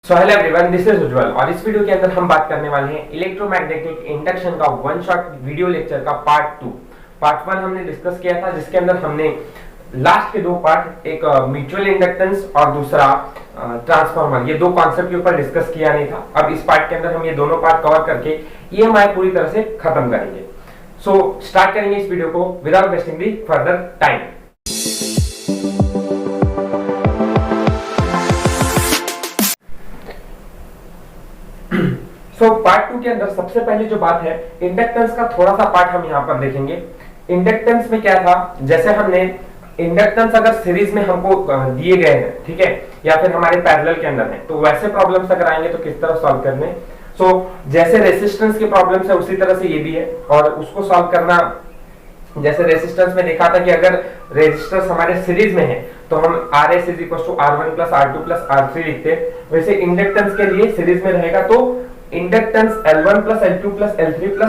So hello everyone, this is Ujjwal और इस video के अंदर हम बात करने वाले हैं इलेक्ट्रोमैग्नेटिक इंडक्शन का वन शॉट वीडियो लेक्चर का पार्ट 2। पार्ट 1 हमने डिस्कस किया था, जिसके अंदर हमने लास्ट के दो पार्ट, एक म्यूचुअल इंडक्टेंस और दूसरा ट्रांसफार्मर, ये दो कॉन्सेप्ट के ऊपर डिस्कस किया नहीं था। अब इस पार्ट के अंदर हम ये दोनों पार्ट कवर करके ईएमआई पूरी तरह से खत्म करेंगे। सो स्टार्ट करेंगे इस वीडियो को विदाउट वेस्टिंग दी फर्दर टाइम। पार्ट 2 के अंदर सबसे पहले जो बात है, इंडक्टेंस का थोड़ा सा पार्ट हम यहाँ पर देखेंगे। इंडक्टेंस में क्या था, जैसे हमने इंडक्टेंस अगर सीरीज में हमको दिए गए हैं, ठीक है, या फिर हमारे पैरेलल के अंदर है, तो वैसे प्रॉब्लम्स अगर आएंगे तो किस तरह सॉल्व करने। जैसे रेसिस्टेंस की प्रॉब्लम्स है उसी तरह से ये भी है, और उसको सॉल्व करना, जैसे रेसिस्टेंस में देखा था कि अगर रेजिस्टेंस हमारे सीरीज में है तो हम RS = R1 + R2 + R3 लिखते हैं। वैसे इंडक्टेंस के लिए सीरीज में रहेगा तो inductance L1 + L2 + L3 +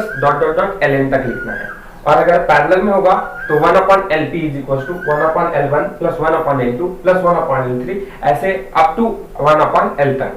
LN तक लिखना है, और अगर पैरेलल में होगा तो 1/LP = 1/L1 + 1/L2 + 1/L3, ऐसे अप टू 1/L तक।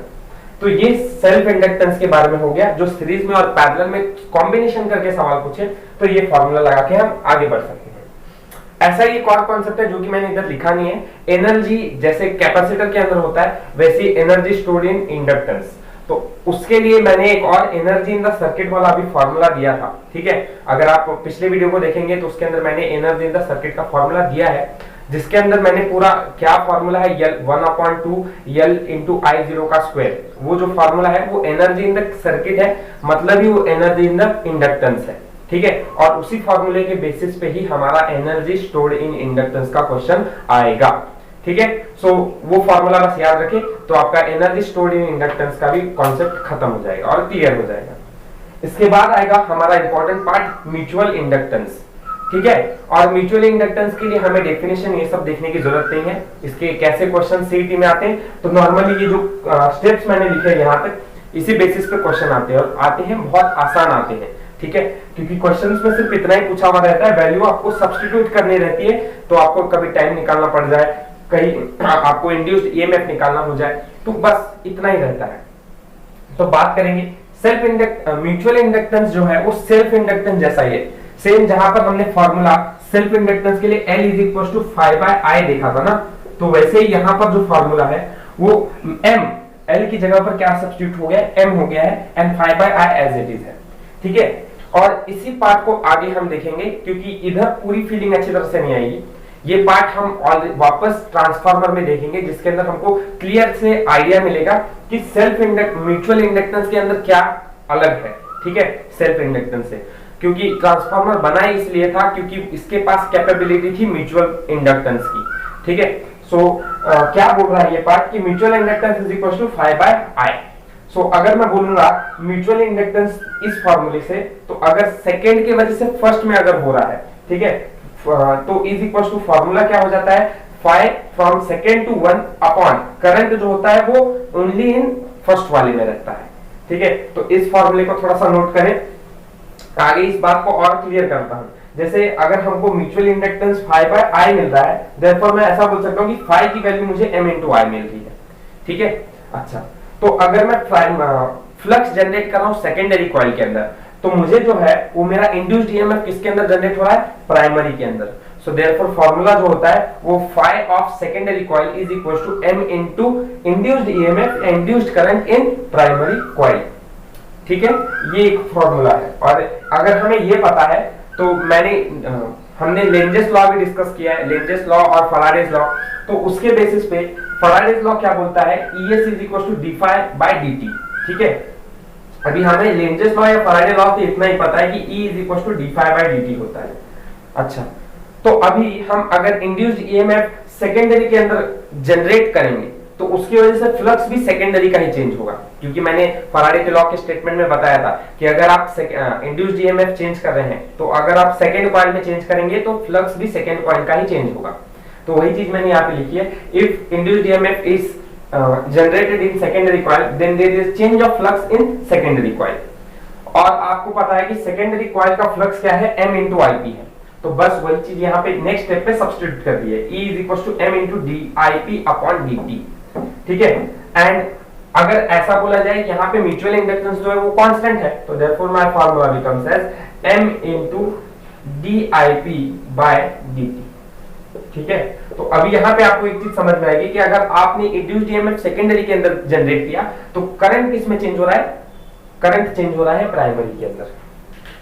तो ये सेल्फ इंडक्टेंस के बारे में हो गया, जो सीरीज में और पैरेलल में कॉम्बिनेशन करके सवाल पूछे तो ये फॉर्मूला लगा के हम आगे बढ़ सकते हैं। ऐसा ही एक और कॉन्सेप्ट है जो कि मैंने इधर लिखा नहीं है। एनर्जी जैसे कैपेसिटर के अंदर होता है, वैसी एनर्जी स्टोर्ड इन इंडक्टेंस, तो उसके लिए मैंने एक और एनर्जी इन द सर्किट वाला भी फॉर्मूला दिया था, ठीक है। अगर आप पिछले वीडियो को देखेंगे तो उसके अंदर मैंने एनर्जी इन द सर्किट का फॉर्मूला दिया है, जिसके अंदर मैंने पूरा क्या फॉर्मूला है, L1/2 L × I0 का स्क्वायर, वो जो फॉर्मूला है वो एनर्जी इन द सर्किट है, मतलब ही वो एनर्जी इन द इंडक्टेंस है, ठीक है। और उसी फॉर्मूले के बेसिस पे ही हमारा एनर्जी स्टोर्ड इन इंडक्टेंस का क्वेश्चन आएगा, ठीक है। वो फॉर्मूला बस याद रखें तो आपका एनर्जी स्टोर्ड इन इंडक्टेंस का भी कॉन्सेप्ट खत्म हो जाएगा और क्लियर हो जाएगा। इसके बाद आएगा हमारा इंपॉर्टेंट पार्ट, म्यूचुअल इंडक्टेंस, ठीक है। और म्यूचुअल इंडक्टेंस के लिए हमें डेफिनेशन ये सब देखने की जरूरत नहीं है, इसके कैसे क्वेश्चन सीईटी में आते हैं। तो नॉर्मली ये जो स्टेप्स मैंने लिखे यहाँ तक, इसी बेसिस पे क्वेश्चन आते हैं, और आते हैं बहुत आसान आते हैं, ठीक है, क्योंकि क्वेश्चंस में सिर्फ इतना ही पूछा हुआ रहता है, वैल्यू आपको सब्स्टिट्यूट करनी रहती है, तो आपको कभी टाइम निकालना पड़ जाए, कहीं आपको इंड्यूस्ड ईएमएफ निकालना हो जाए, तो बस इतना ही रहता है। तो बात करेंगे सेल्फ म्यूचुअल इंडक्टेंस जो है वो सेल्फ इंडक्टेंस जैसा ही है, सेम। जहां पर हमने फॉर्मूला सेल्फ इंडक्टेंस के लिए L = 5/I देखा था ना, तो वैसे ही यहाँ पर जो फॉर्मूला है वो M, L की जगह पर क्या सब्स्टिट्यूट हो गया, M हो गया है, and 5/I as it is है, ठीक है। और इसी पार्ट को आगे हम देखेंगे, क्योंकि इधर पूरी फीलिंग अच्छी तरह से नहीं आएगी। ये पार्ट हम वापस ट्रांसफार्मर में देखेंगे, जिसके अंदर हमको क्लियर से आइडिया मिलेगा कि म्यूचुअल इंडक्टेंस के अंदर क्या अलग है, ठीक है, सेल्फ इंडक्टेंस से। क्योंकि ट्रांसफार्मर बना इसलिए था क्योंकि इसके पास कैपेबिलिटी थी म्यूचुअल इंडक्टेंस की, ठीक है। क्या बोल रहा है ये पार्ट कि म्यूचुअल इंडक्टेंस = 5/I। अगर मैं बोलूंगा म्यूचुअल इंडक्टेंस इस फॉर्मूले से, तो अगर सेकेंड की वजह से फर्स्ट में अगर हो रहा है, ठीक है, तो = फॉर्मूला क्या हो जाता है, 5 from second to 1 upon current जो होता है वो ओनली इन फर्स्ट वाले में रहता है, ठीक है। तो इस फॉर्मूले को थोड़ा सा नोट करें, आगे इस बात को और क्लियर करता हूं। जैसे अगर हमको म्यूचुअल इंडक्टेंस 5/I मिल रहा है, देयरफॉर मैं ऐसा बोल सकता हूं कि 5 की वैल्यू मुझे M × I मिल रही है, ठीक है। अच्छा, तो अगर मैं फ्लक्स जनरेट कर रहा हूं सेकेंडरी कॉइल के अंदर, तो मुझे जो है वो मेरा इंड्यूस्ड ईएमएफ किसके अंदर जनरेट हो रहा है, प्राइमरी के अंदर। सो देयरफॉर फार्मूला जो होता है वो phi of secondary coil = M × induced EMF, induced current in primary coil, ठीक है। ये एक फार्मूला है। और अगर हमें ये पता है तो हमने लेंजेस लॉ भी डिस्कस किया है, लेंजेस लॉ और फैराडेज लॉ। तो उसके बेसिस पे फैराडेज लॉ क्या बोलता है, ES = dφ/dt, ठीक है। अभी हमें लेंजेस लॉ या फैराडे लॉ से इतना ही पता है कि E = dφ/dt होता है। अच्छा, तो अभी हम अगर इंड्यूस्ड ईएमएफ सेकेंडरी के अंदर जनरेट करेंगे तो उसकी वजह से फ्लक्स भी सेकेंडरी का ही चेंज होगा, क्योंकि मैंने फैराडे के लॉ के स्टेटमेंट में बताया था कि अगर आप इंड्यूस्ड ईएमएफ चेंज कर रहे हैं, तो अगर आप सेकेंड कॉइल में चेंज करेंगे तो फ्लक्स भी सेकेंड कॉइल का ही चेंज होगा। तो वही चीज मैंने यहाँ पे लिखी है, if induced EMF is generated in secondary coil, then there is change of flux in secondary coil। और आपको पता है कि सेकेंडरी कॉइल का फ्लक्स क्या है, M × IP है, तो बस वही चीज यहाँ पे नेक्स्ट स्टेप पे सब्स्टिट्यूट कर दी है, E = M × dIp/dt, ठीक है। एंड अगर ऐसा बोला जाए कि यहाँ पे म्यूचुअल इंडक्टेंस जो है वो कांस्टेंट है, तो therefore my formula becomes as m into dip by dt। ठीक है, तो अभी यहाँ पे आपको एक चीज समझ में आएगी कि अगर आपने इंड्यूस्ड ईएमएफ सेकेंडरी के अंदर जनरेट किया तो करंट किसमें चेंज हो रहा है? करंट चेंज हो रहा है प्राइमरी के अंदर।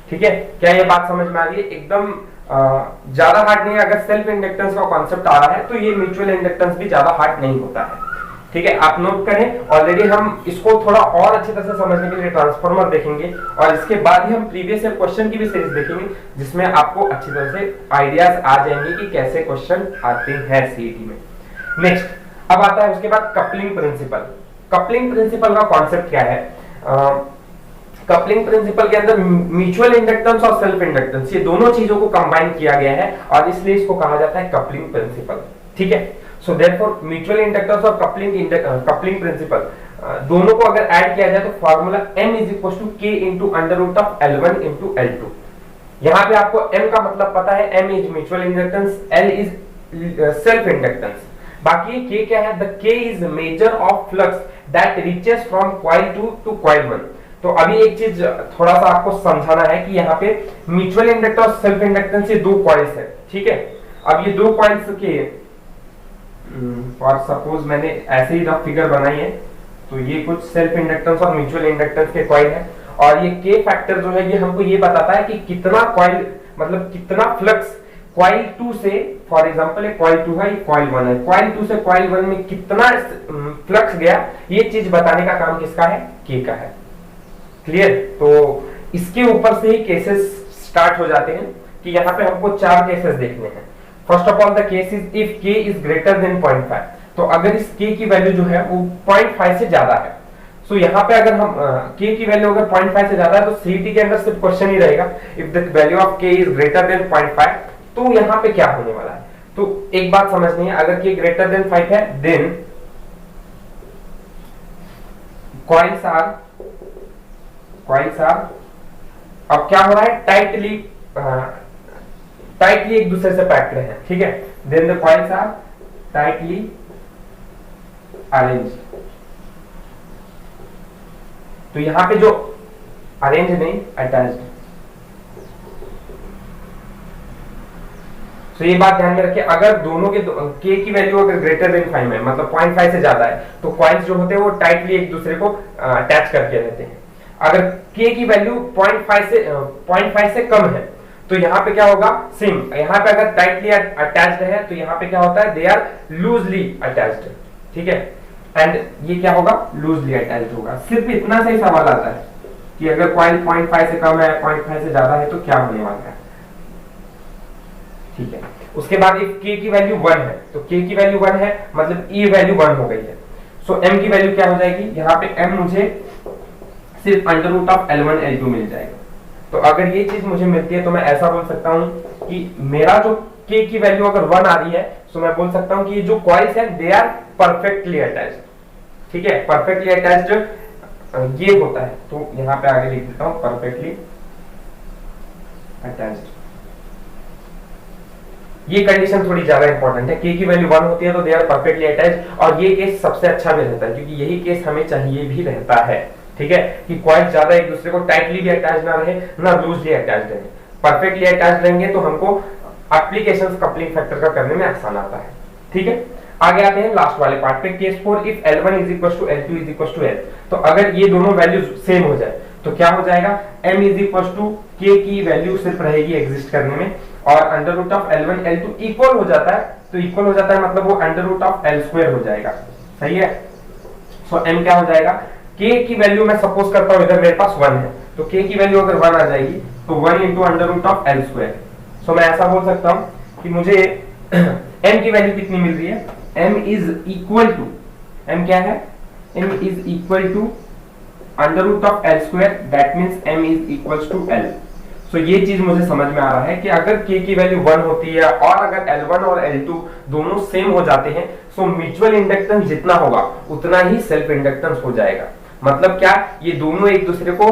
ठीक है, क्या ये बात समझ में आ रही है? एकदम ज्यादा हार्ड नहीं है। अगर सेल्फ इंडक्टेंस का कॉन्सेप्ट आ रहा है तो ये म्यूचुअल इंडक्टेंस भी ज्यादा हार्ड नहीं होता है। ठीक है, आप नोट करें। ऑलरेडी हम इसको थोड़ा और अच्छी तरह से समझने के लिए ट्रांसफार्मर देखेंगे और इसके बाद ही हम प्रीवियस ईयर क्वेश्चन की भी सीरीज देखेंगे जिसमें आपको अच्छी तरह से आइडियाज आ जाएंगे कि कैसे क्वेश्चन आते हैं सीईटी में। नेक्स्ट अब आता है उसके बाद कपलिंग प्रिंसिपल। कपलिंग प्रिंसिपल का कॉन्सेप्ट क्या है? कपलिंग प्रिंसिपल के अंदर म्यूचुअल इंडक्टेंस और सेल्फ इंडक्टेंस ये दोनों चीजों को कंबाइन किया गया है और इसलिए इसको कहा जाता है कपलिंग प्रिंसिपल। ठीक है, सो देयरफॉर म्यूचुअल इंडक्टेंस और कपलिंग प्रिंसिपल दोनों को अगर ऐड किया जाए तो formula m is equal to k into under root of L1 into L2। यहाँ पे आपको m का मतलब पता है, m is mutual inductance, L is self inductance. बाकी k क्या है? The k is measure of flux that reaches from coil 2 to coil 1। तो अभी एक चीज थोड़ा सा आपको समझाना है कि यहाँ पे म्यूचुअल इंडक्टेंस और सेल्फ इंडक्टेंस ये दो कॉइल्स है। ठीक है, अब ये दो कॉइल्स के और सपोज मैंने ऐसे ही रफ फिगर बनाई है तो ये कुछ सेल्फ इंडक्टेंस और म्यूचुअल इंडक्टेंस के कॉइल है और ये के फैक्टर जो है ये हमको ये बताता है कि कितना कॉइल मतलब कितना फ्लक्स कॉइल 2 से, फॉर एग्जांपल ये कॉइल 2 है, ये कॉइल 1 है, कॉइल 2 से कॉइल 1 में कितना फ्लक्स गया, ये चीज बताने का काम किसका है? के का है। क्लियर? तो इसके ऊपर से ही केसेस स्टार्ट हो जाते हैं कि यहाँ पे हमको 4 केसेस देखने हैं। First of all the case is if k is greater then 0.5। तो अगर इस k की वैल्यू जो है वो 0.5 से ज्यादा है, सो यहाँ पे अगर हम k की वैल्यू अगर 0.5 से ज्यादा है तो सीईटी के अंदर सिर्फ क्वेश्चन ही रहेगा if the value of k is greater then 0.5 तो यहाँ पे क्या होने वाला है? तो एक बात समझनी है, अगर k ग्रेटर देन 5 है देन कॉइल्स आर अब क्या हो रहा है? टाइटली एक दूसरे से पैक्ड है। ठीक है, then the coils are tightly arrange. तो यहां पे जो अरेंज नहीं अटैच्ड। तो ये बात ध्यान में रखिए, अगर दोनों के के की वैल्यू अगर ग्रेटर देन 5 है मतलब 0.5 से ज्यादा है तो कॉइल्स जो होते हैं वो टाइटली एक दूसरे को अटैच करके रहते हैं। अगर k की वैल्यू 0.5 से कम है तो यहाँ पे क्या होगा? सेम यहाँ पे अगर टाइटली अटैच्ड है तो यहाँ पे क्या होता है? They are loosely attached. ठीक है, एंड ये क्या होगा? लूजली अटैच्ड होगा। सिर्फ इतना सा ही सवाल आता है कि अगर कॉइल 0.5 से कम है 0.5 से ज्यादा है तो क्या होने वाला है। ठीक है, उसके बाद if k की वैल्यू 1 है तो k की वैल्यू 1 है मतलब e वैल्यू 1 हो गई है। सो m की वैल्यू क्या हो जाएगी? यहाँ पे m मुझे सिर्फ under root of L1 L2 मिल जाएगा। तो अगर ये चीज मुझे मिलती है तो मैं ऐसा बोल सकता हूं कि मेरा जो k की वैल्यू अगर 1 आ रही है तो मैं बोल सकता हूं कि ये जो कॉइल्स हैं दे आर परफेक्टली अटैच्ड। ठीक है, परफेक्टली अटैच्ड ये होता है तो यहां पे आगे लिख देता हूं परफेक्टली अटैच्ड। ये कंडीशन थोड़ी ज्यादा इंपॉर्टेंट है। k की वैल्यू 1 होती है तो दे आर परफेक्टली अटैच्ड और ये केस सबसे अच्छा भी रहता है क्योंकि यही केस हमें चाहिए भी रहता है। ठीक है, कि कॉइल्स ज्यादा एक दूसरे को टाइटली भी अटैच ना रहे ना लूजली अटैच्ड रहे। परफेक्टली अटैच्ड रहेंगे तो हमको एप्लीकेशंस कपलिंग फैक्टर का करने में आसान आता है। ठीक है, आगे आते हैं लास्ट वाले पार्ट पे। Case 4 if L1 is equal to L2 is equal to L। तो अगर ये दोनों वैल्यूज सेम हो जाए तो क्या हो जाएगा? m is equal to k की वैल्यू सिर्फ रहेगी एग्जिस्ट करने में और under root of L1 L2 equal हो जाता है। तो इक्वल हो जाता है मतलब वो under root of L square हो जाएगा। सही है, सो m क्या हो जाएगा? k की वैल्यू मैं सपोज करता हूं इधर मेरे पास 1 है तो k की वैल्यू अगर 1 आ जाएगी तो 1 into under root of L square. So मैं ऐसा बोल सकता हूं कि मुझे m की वैल्यू कितनी मिल रही है? m is equal to, m क्या है? m is equal to under root of L square, that means m is equal to L। So ये चीज मुझे समझ में आ रहा है कि अगर k की वैल्यू 1 होती है और अगर L1 और L2 दोनों सेम हो जाते हैं सो म्यूचुअल इंडक्टेंस जितना होगा उतना ही सेल्फ इंडक्टेंस हो जाएगा। मतलब क्या? ये दोनों एक दूसरे को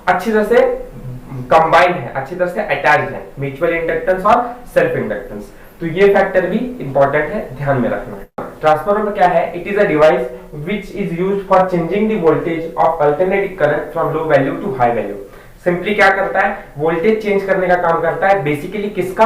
अच्छी तरह से कंबाइन है, अच्छी तरह से अटैच्ड है, म्यूचुअल इंडक्टेंस और सेल्फ इंडक्टेंस। तो ये फैक्टर भी इंपॉर्टेंट है, ध्यान में रखना है। ट्रांसफार्मर क्या है? It is a device which is used for changing the voltage of alternating current from low value to high value. Simply क्या करता है? वोल्टेज चेंज करने का काम करता है, बेसिकली किसका?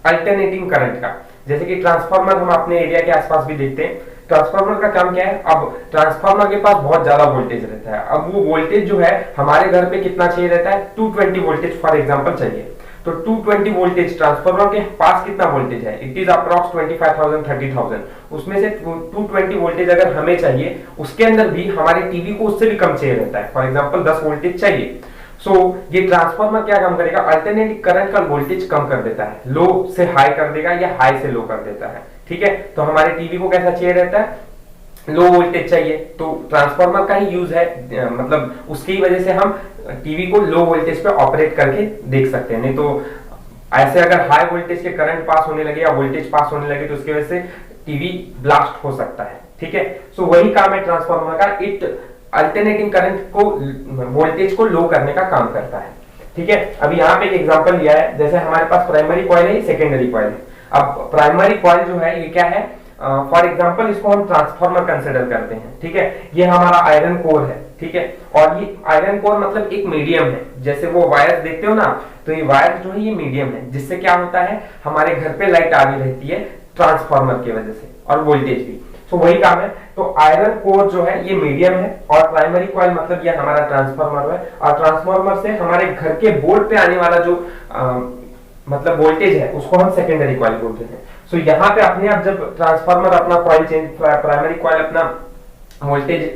अल्टरनेटिंग करंट का। जैसे कि ट्रांसफार्मर हम अपने एरिया के आसपास भी देखते हैं। ट्रांसफार्मर का काम क्या है? अब ट्रांसफार्मर के पास बहुत ज्यादा वोल्टेज रहता है। अब वो वोल्टेज जो है हमारे घर पे कितना चाहिए रहता है? 220 वोल्टेज फॉर एग्जांपल चाहिए। तो 220 वोल्टेज ट्रांसफार्मर के पास कितना वोल्टेज है? It is approx 25,000 30,000। उसमें से 220 वोल्टेज अगर हमें चाहिए, उसके अंदर भी हमारे टीवी को उससे भी कम चाहिए रहता है, फॉर एग्जांपल 10 वोल्टेज चाहिए। ये ट्रांसफार्मर क्या काम करेगा? अल्टरनेटिंग करंट का वोल्टेज कम कर देता है, लो से हाई कर देगा या हाई से लो कर देता है। ठीक है, तो हमारे टीवी को कैसा चाहिए रहता है? लो वोल्टेज चाहिए। तो ट्रांसफार्मर का ही यूज है, मतलब उसकी वजह से हम टीवी को लो वोल्टेज पे ऑपरेट करके देख सकते हैं। नहीं तो ऐसे अगर हाई वोल्टेज के करंट पास होने लगे या वोल्टेज पास होने लगे तो उसकी वजह से टीवी ब्लास्ट हो सकता है। ठीक है, सो वही काम है ट्रांसफार्मर का। इट अल्टरनेटिंग करंट को, वोल्टेज को लो करने का काम करता है। ठीक है, अभी यहाँ पे एक एग्जांपल लिया है, जैसे हमारे पास प्राइमरी कॉइल है, सेकेंडरी कॉइल है। अब प्राइमरी कॉइल जो है ये क्या है? फॉर एग्जांपल इसको हम ट्रांसफार्मर कंसिडर करते हैं। ठीक है, ये हमारा आयरन कोर है। ठीक है, और ये आयरन कोर मतलब एक मीडियम है। जैसे वो वायर देखते हो ना, तो ये वायर जो है ये मीडियम है, जिससे क्या होता है हमारे घर पे लाइट आगे रहती है ट्रांसफार्मर की वजह से, और वोल्टेज भी। तो वही काम है। तो आयरन कोर जो है ये मीडियम है, और प्राइमरी कॉइल मतलब ये हमारा ट्रांसफार्मर है। और ट्रांसफार्मर से हमारे घर के बोर्ड पे आने वाला जो मतलब वोल्टेज है उसको हम सेकेंडरी कॉइल बोलते हैं। सो यहाँ पे अपने आप जब ट्रांसफार्मर अपना कॉइल चेंज, प्राइमरी कॉइल अपना वोल्टेज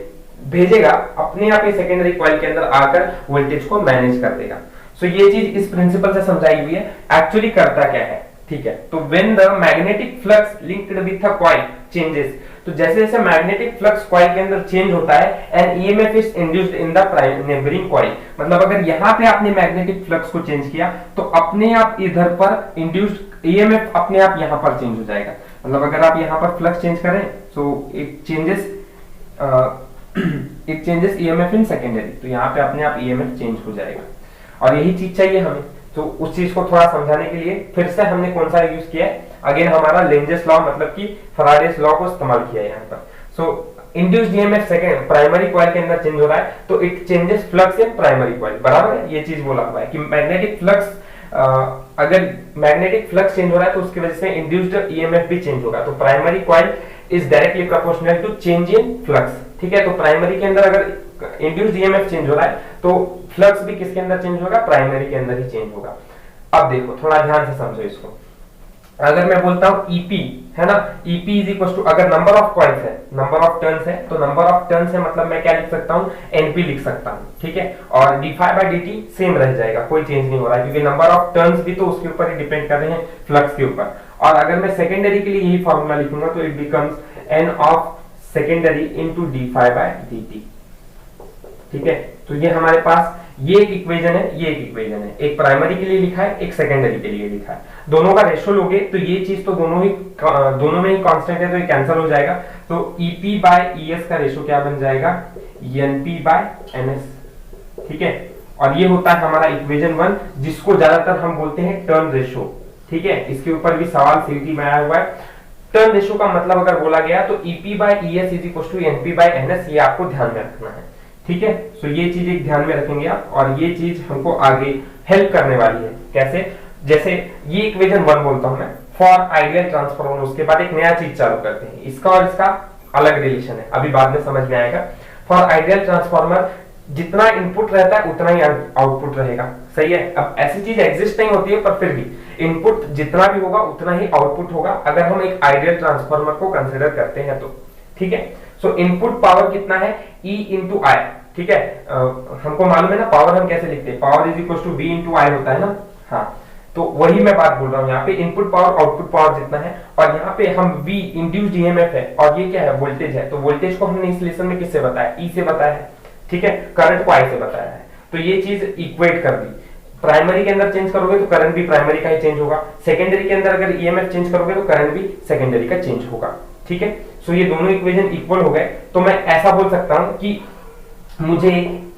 भेजेगा, अपने आप ये सेकेंडरी कॉइल के अंदर आकर वोल्टेज को मैनेज कर देगा। सो ये चीज इस प्रिंसिपल से समझाई हुई है। एक्चुअली करता क्या है? ठीक है, तो when the magnetic flux linked with a coil changes, तो जैसे जैसे मैग्नेटिक फ्लक्स कॉइल के अंदर चेंज होता है, an EMF is induced in the neighbouring coil. मतलब अगर यहाँ पे आपने मैग्नेटिक फ्लक्स को चेंज किया तो अपने आप इधर पर इंड्यूस्ड ईएमएफ अपने आप यहाँ पर चेंज हो जाएगा। मतलब अगर आप यहाँ पर फ्लक्स चेंज करें तो it changes EMF in secondary, तो यहाँ पे अपने आप ईएमएफ चेंज हो जाएगा। और यही चीज चाहिए हमें। तो उस चीज को थोड़ा समझाने के लिए फिर से हमने कौन सा यूज किया है? अगेन हमारा लेंजेस लॉ, मतलब कि फैराडेस लॉ को इस्तेमाल किया है यहाँ पर। So induced EMF second primary coil के अंदर चेंज हो रहा है, तो it changes flux in primary coil. बराबर है, ये चीज बोला हुआ है कि मैग्नेटिक फ्लक्स, अगर मैग्नेटिक फ्लक्स चेंज हो रहा है तो उसकी वजह से इंड्यूस्ड ईएमएफ भी चेंज होगा। तो primary coil is directly proportional to change in flux. ठीक है, तो प्राइमरी के अंदर अगर इंड्यूस्ड ईएमएफ चेंज हो रहा है तो फ्लक्स भी किसके अंदर चेंज होगा? प्राइमरी के अंदर ही चेंज होगा। अब देखो थोड़ा ध्यान से समझो इसको। अगर मैं बोलता हूं ईपी, है ना, ईपी इज इक्वल टू, अगर नंबर ऑफ कॉइल्स है, नंबर ऑफ टर्न्स है, तो नंबर ऑफ टर्न्स है मतलब मैं क्या लिख सकता हूं? एनपी लिख सकता हूं। ठीक है, और d∅dt सेम रह जाएगा, कोई चेंज नहीं हो रहा है, क्योंकि नंबर ऑफ टर्न्स भी तो उसके ऊपर ही डिपेंड कर रहे हैं, फ्लक्स के ऊपर। और अगर मैं सेकेंडरी के लिए यही फॉर्मूला लिखूंगा तो it becomes N of secondary into d∅dt। ठीक है, तो ये हमारे पास ये एक इक्वेशन है, ये एक इक्वेशन है। एक प्राइमरी के लिए लिखा है, एक सेकेंडरी के लिए लिखा है। दोनों का रेशियो लोगे तो ये चीज तो दोनों में ही कांस्टेंट है, तो ये कैंसिल हो जाएगा। तो EP बाय ES का रेशियो क्या बन जाएगा? NP by NS। ठीक है, और ये होता है हमारा इक्वेशन 1, जिसको ज्यादातर हम बोलते हैं टर्न रेशियो। ठीक है, इसके ऊपर भी सवाल सीटी में आया हुआ है। टर्न रेशियो का मतलब अगर बोला गया तो EP by ES is equal to NP by NS, ये आपको ध्यान में रखना है। ठीक है, सो ये चीज एक ध्यान में रखेंगे आप, और ये चीज हमको आगे हेल्प करने वाली है। कैसे? जैसे ये इक्वेशन 1 बोलता हूं मैं फॉर आइडियल ट्रांसफार्मर, उसके बाद एक नया चीज चालू करते हैं। इसका और इसका अलग रिलेशन है, अभी बाद में समझ में आएगा। फॉर आइडियल ट्रांसफार्मर जितना इनपुट रहता है उतना ही आउटपुट रहेगा। सही है, अब ऐसी चीज एग्जिस्ट नहीं होती है, पर फिर भी इनपुट जितना भी होगा उतना ही आउटपुट होगा, अगर हम एक आइडियल ट्रांसफार्मर को कंसिडर करते हैं तो। ठीक है, सो इनपुट पावर कितना है? E इंटू आई। ठीक है, हमको मालूम है ना पावर हम कैसे लिखते हैं? Power is equal to V into I होता है ना। हाँ, तो वही मैं बात बोल रहा हूँ, यहाँ पे इनपुट पावर आउटपुट पावर जितना है, और यहाँ पे हम V इंड्यूस्ड ईएमएफ है, और ये क्या है? वोल्टेज है। तो वोल्टेज को हमने इस लेसन में किससे बताया? E से बताया है। ठीक है, करंट को I से बताया है। तो ये चीज इक्वेट कर दी। प्राइमरी के अंदर चेंज करोगे तो करंट भी प्राइमरी का ही चेंज होगा, सेकेंडरी के अंदर अगर ईएमएफ चेंज करोगे तो करंट भी सेकेंडरी का चेंज होगा। ठीक है, सो ये दोनों इक्वेशन इक्वल हो गए। तो मैं ऐसा बोल सकता हूं कि मुझे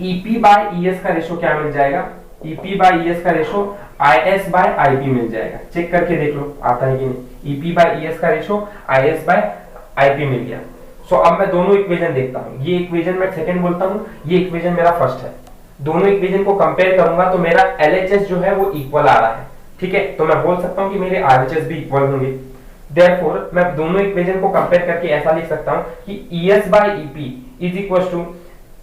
EP बाय ES का रेशियो क्या मिल जाएगा? EP बाय ES का रेशियो IS बाय IP मिल जाएगा। चेक करके देख लो आता है कि नहीं। EP बाय ES का रेशियो IS बाय आईपी मिल गया। सो अब मैं दोनों इक्वेशन देखता हूँ, ये इक्वेशन मैं सेकंड बोलता हूँ, ये इक्वेशन मेरा फर्स्ट है। दोनों इक्वेशन को कंपेयर करूंगा तो मेरा एलएचएस जो है वो इक्वल आ रहा है, ठीक है। तो मैं बोल सकता हूँ कि मेरे आरएचएस भी इक्वल होंगे। देयरफॉर मैं दोनों इक्वेशन को कंपेयर करके ऐसा लिख सकता हूँ कि ES by EP is equal to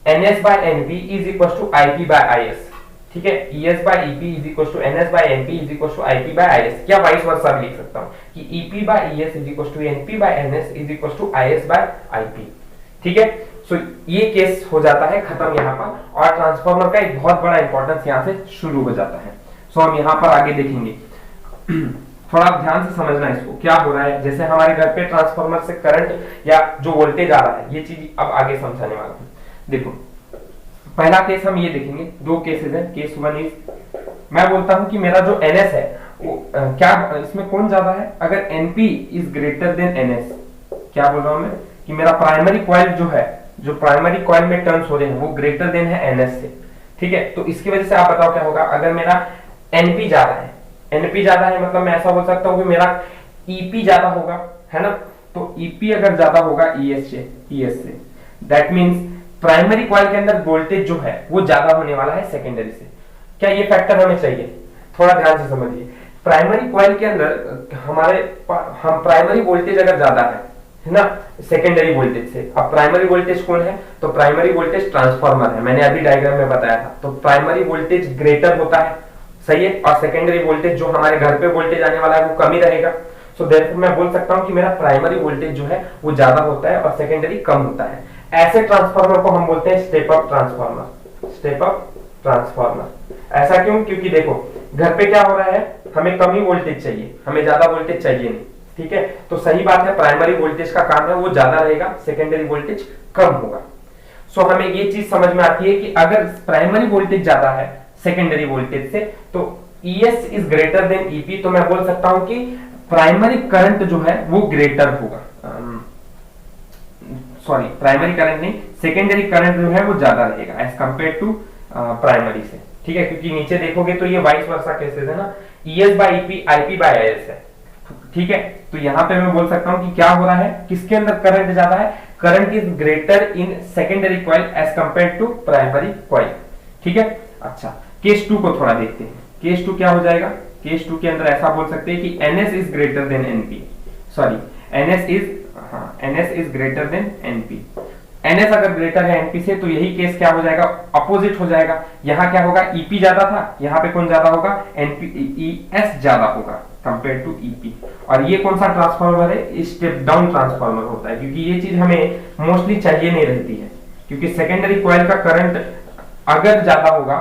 NS by NP is equal to IP by IS, ठीक है। ES by EP is equal to NS by NP is equal to IP by IS, या vice versa भी लिख सकता हूँ कि EP by ES is equal to NP by NS is equal to IS by IP, ठीक है। सो ये case हो जाता है खत्म यहाँ पर, और ट्रांसफार्मर का एक बहुत बड़ा इंपॉर्टेंस यहाँ से शुरू हो जाता है। सो हम यहाँ पर आगे देखेंगे। थोड़ा ध्यान से समझना इसको, क्या हो रहा है। जैसे हमारे घर पे ट्रांसफार्मर से करंट या जो वोल्टेज आ रहा है, ये चीज अब आगे समझाने वाला हूँ। देखो पहला केस हम ये देखेंगे, दो केसेस है। केस वन इज, मैं बोलता हूं कि मेरा जो एनएस है वो क्या, इसमें कौन ज्यादा है। अगर NP is greater then NS, क्या बोल रहा हूं मैं कि मेरा प्राइमरी कॉइल जो है, जो प्राइमरी कॉइल में टर्न्स हो रहे हैं वो ग्रेटर देन है एनएस से, ठीक है। तो इसकी वजह से आप बताओ क्या होगा। अगर मेरा एनपी ज्यादा है, एनपी ज्यादा है मतलब मैं ऐसा बोल सकता हूं कि मेरा ईपी ज्यादा होगा, है ना। तो ईपी अगर ज्यादा होगा ईएस से, दैट मींस प्राइमरी कॉइल के अंदर वोल्टेज जो है वो ज्यादा होने वाला है सेकेंडरी से। क्या ये फैक्टर हमें चाहिए? थोड़ा ध्यान से समझिए। प्राइमरी कॉइल के अंदर हम प्राइमरी वोल्टेज अगर ज्यादा है ना सेकेंडरी वोल्टेज से। अब प्राइमरी वोल्टेज कौन है? तो प्राइमरी वोल्टेज ट्रांसफार्मर है, मैंने अभी डायग्राम में बताया था। तो प्राइमरी वोल्टेज ग्रेटर होता है, सही है, और सेकेंडरी वोल्टेज जो हमारे घर पे वोल्टेज आने वाला है वो कम ही रहेगा। सो देयरफॉर मैं बोल सकता हूं कि मेरा प्राइमरी वोल्टेज जो है वो ज्यादा होता है और सेकेंडरी कम होता है। ऐसे ट्रांसफार्मर को हम बोलते हैं step up transformer. Step up transformer ऐसा क्यों? क्योंकि देखो घर पे क्या हो रहा है, हमें कम ही वोल्टेज चाहिए, हमें ज्यादा वोल्टेज चाहिए नहीं, ठीक है। तो सही बात है, प्राइमरी वोल्टेज का काम है वो ज्यादा रहेगा, सेकेंडरी वोल्टेज कम होगा। सो हमें ये चीज समझ में आती है कि अगर प्राइमरी वोल्टेज ज्यादा है सेकेंडरी वोल्टेज से तो ES is greater then EP, तो मैं बोल सकता हूं कि प्राइमरी करंट जो है वो ग्रेटर होगा। सॉरी, प्राइमरी करंट नहीं, सेकेंडरी करंट जो है वो ज्यादा रहेगा एज कंपेयर टू प्राइमरी से, ठीक है। क्योंकि नीचे देखोगे तो ये वाइस वर्सा केसेस है ना, ES by EP IP by IS है, ठीक है। तो यहाँ पे मैं बोल सकता हूँ कि क्या हो रहा है, किसके अंदर करंट ज्यादा है, current is greater in secondary coil as compare to primary coil, ठीक है। अच्छा, केस 2 को थोड़ा देखते हैं। केस 2 क्या हो जाएगा? केस 2 के अंदर ऐसा बोल सकते हैं कि NS is greater then NP, sorry NS is greater then NP। NS अगर ग्रेटर है NP से तो यही केस क्या हो जाएगा, अपोजिट हो जाएगा। यहाँ क्या होगा, EP ज्यादा था, यहाँ पे कौन ज्यादा होगा, ES ज्यादा होगा कंपेयर टू EP। और ये कौन सा ट्रांसफार्मर है, स्टेप डाउन ट्रांसफार्मर होता है, क्योंकि ये चीज हमें मोस्टली चाहिए नहीं रहती है। क्योंकि सेकेंडरी कॉइल का करंट अगर ज्यादा होगा,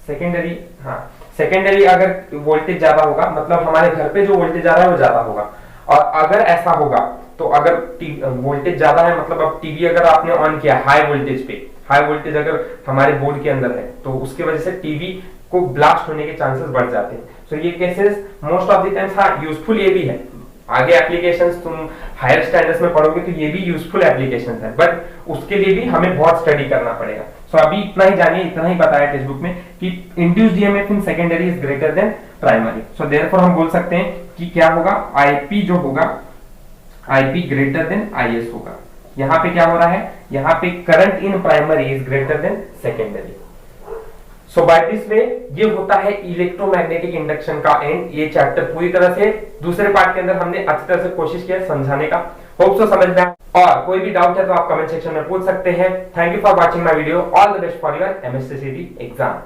सेकेंडरी अगर वोल्टेज ज्यादा होगा मतलब हमारे घर पे जो वोल्टेज आ रहा है वो ज्यादा होगा। और अगर ऐसा होगा तो अगर वोल्टेज ज्यादा है मतलब अब टीवी अगर आपने ऑन किया हाई वोल्टेज पे, हाई वोल्टेज अगर हमारे बोर्ड के अंदर है तो उसकी वजह से टीवी को ब्लास्ट होने के चांसेस बढ़ जाते हैं। सो ये cases most of the times, हाँ यूजफुल ये भी है, आगे एप्लीकेशंस तुम हायर स्टैंडर्ड्स में पढ़ोगे तो ये भी यूजफुल एप्लीकेशंस है, बट उसके लिए भी हमें बहुत स्टडी करना पड़ेगा। सो अभी इतना ही जानिए, इतना ही बताया टेक्स्ट बुक में कि induced EMF in secondary is greater then primary. So therefore हम बोल सकते हैं कि क्या होगा, IP जो होगा, IP ग्रेटर देन IS होगा। यहाँ पे क्या हो रहा है, यहाँ पे current in primary is greater than secondary. So by this way ये होता है इलेक्ट्रोमैग्नेटिक इंडक्शन का एंड। ये चैप्टर पूरी तरह से दूसरे पार्ट के अंदर हमने अच्छी तरह से कोशिश किया समझाने का, होप सो समझ में। और कोई भी डाउट है तो आप कमेंट सेक्शन में पूछ सकते हैं। Thank you for watching my video, all the best for your MSc exam.